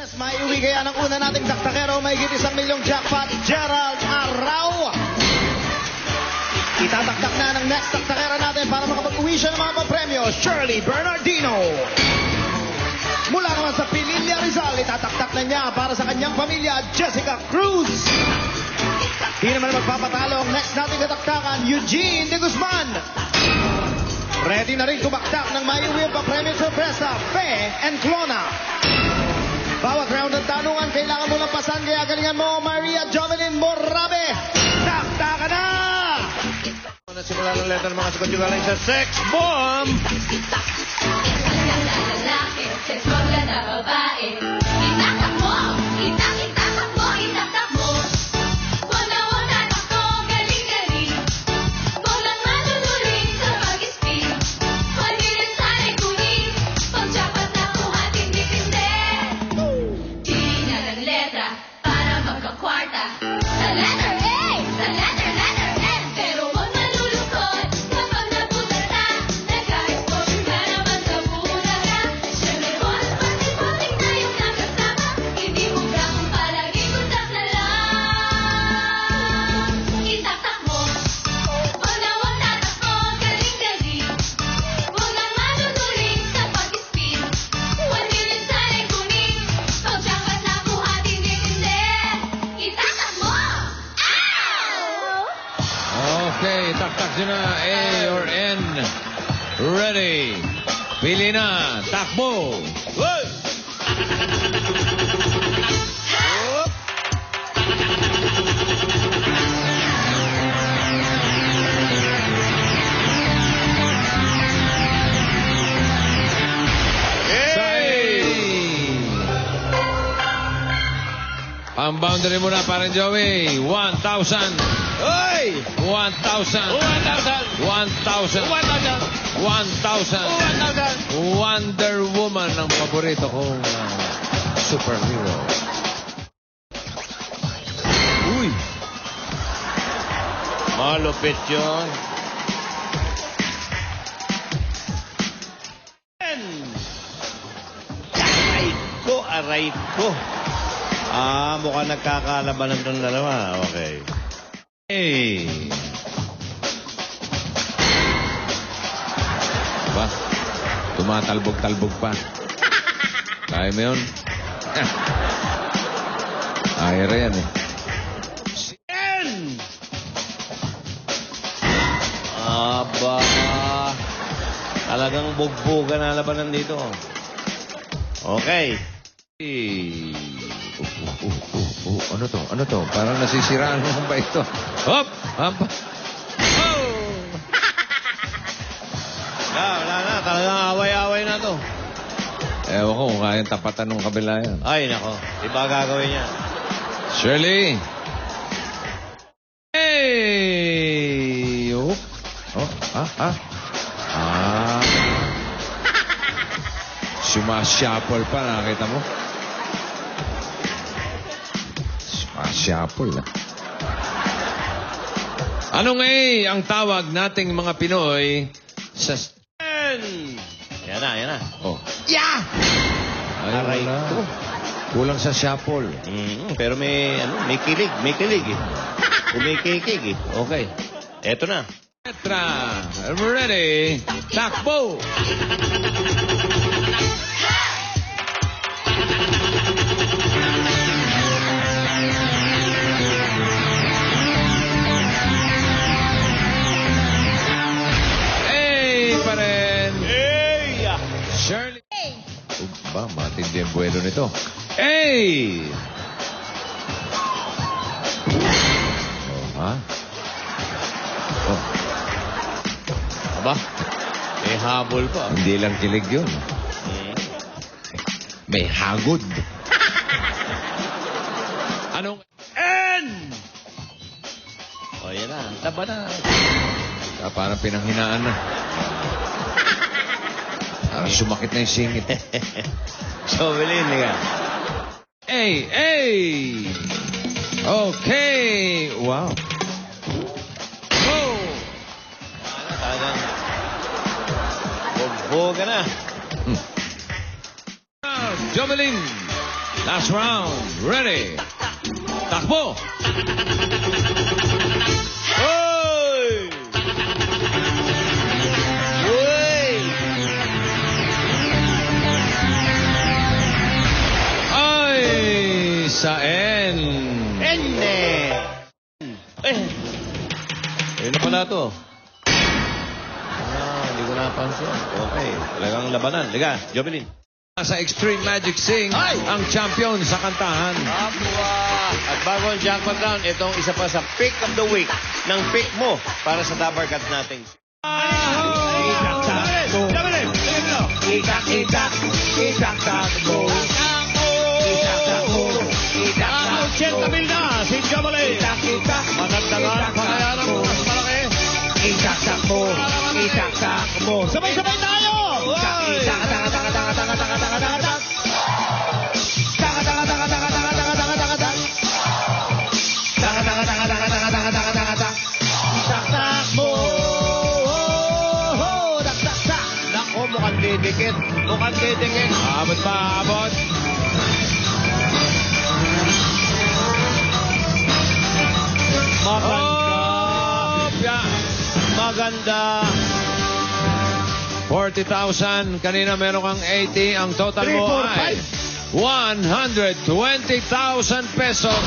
Yes, may uwi kaya ng una nating taktakero, may higit 1 milyong jackpot, Gerald Arrao. Itataktak na ng next taktakera natin para makapag-uwi siya ng mga papremyo, Shirley Bernardino. Mula naman sa Pililla Rizal, itataktak na niya para sa kanyang pamilya, Jessica Cruz. Di naman magpapatalo ang next nating kataktakan, Eugene de Guzman. Ready na rin tumaktak ng may uwi ang papremyo sorpresa, Fe and Clona. Bawat round ng tanungan, kailangan mo lang pasan, kaya galingan mo, Maria Jovelyn Morabe. Taktakan na! Nasimula ng letter ng mga sagot yung galing sa Sex Bomb. Lalaki, sex bomb ka na babae. Itatak mo, itatak mo, itatak mo. Wala takbo, galing-galing. Walang manunuling sa pag-spin. Pag-ilit sana'y kunin. Pag-jackpot na kuha, tindi-tindi. Di na ng letra para magkakwarta. Sa letter A, sa letter N. Pero huwag malulungkot kapag nabutan na. Nagka-exposure ka naman sa buhay na. Siyempre, boss, pati-pating tayong nakasama. Hindi mo kang palagi kundak na lang. Itaktak mo. Huwag tatakbo, galing-galing. Huwag nang manunuling sa pag-spin. 1 million sana'y kunin. Pag-jackpot na kuha, tindi-tindi. Itatak mo! Ow! Okay, taktak nyo na A or N. Ready. Pili na. Takbo. Ang boundary mo na, parang Joey. 1,000. Hoy! 1,000. 1,000! 1,000. 1,000. Wonder Woman ang paborito kong superhero. Uy! Malupit yun. Aray ko. Mukhang nagkakalabanan itong dalawa. Okay. Hey! Ba? Tumatalbog-talbog pa. Kaya mo yun? Ayra yan eh. N! Aba. Talagang bugbugan na labanan dito. Okay. Hey. Ano to? Ano to? Parang nasisiraan mo ba ito? Hop! Hop! Oh! Wala na. Talagang away-away na to. Ewan ko kung kayang tapatan ng kabila yan. Ay, nako. Iba gagawin niya. Shirley! Hey! Oh! Oh! Sumashuffle pa, nakakita mo? Sumashuffle, ah. Anong A ang tawag nating mga Pinoy sa... Yan na. Oh. Yeah! Ay, wala. ko. Kulang sa shuffle. Pero may kilig eh. Kumikikig eh. Okay. Eto na. Petra, ready, takbo! Hey, pa rin! Hey! Shirley! Ba, matindi ang buwelo nito. Hey! Oh, ha? Oh. Aba, may habol pa. Hindi lang kilig yun. May hagod. Anong... N! O, yan na. Taba na. Parang pinanghinaan na. Parang sumakit na yung singit. Jovelyn, nga. Hey! Okay! Wow! Oh! Talagang bugboga na. Jovelyn! Last round. Ready. Takbo. Oy! Uy! Ay, sa N. Enne! Ayun na pala to. Hindi ko napansin. Okay, talagang labanan. Liga, Jovelyn. Sa Extreme Magic Sing, Ay! ang champion sa kantahan. At bago ang jackpot round, itong isa pa sa pick of the week ng pick mo para sa Dabarkat nating. Ang 80,000 na si Jabalay. Magandang pakayaran mo mas malaki. Itaktak mo. Sabay-sabay tayo! Taktak mo. Nako, mukhang didikit. Abot pa, abot. Maganda. 40,000. Kanina meron kang 80. Ang total 3, mo 4, ay 120,000 pesos.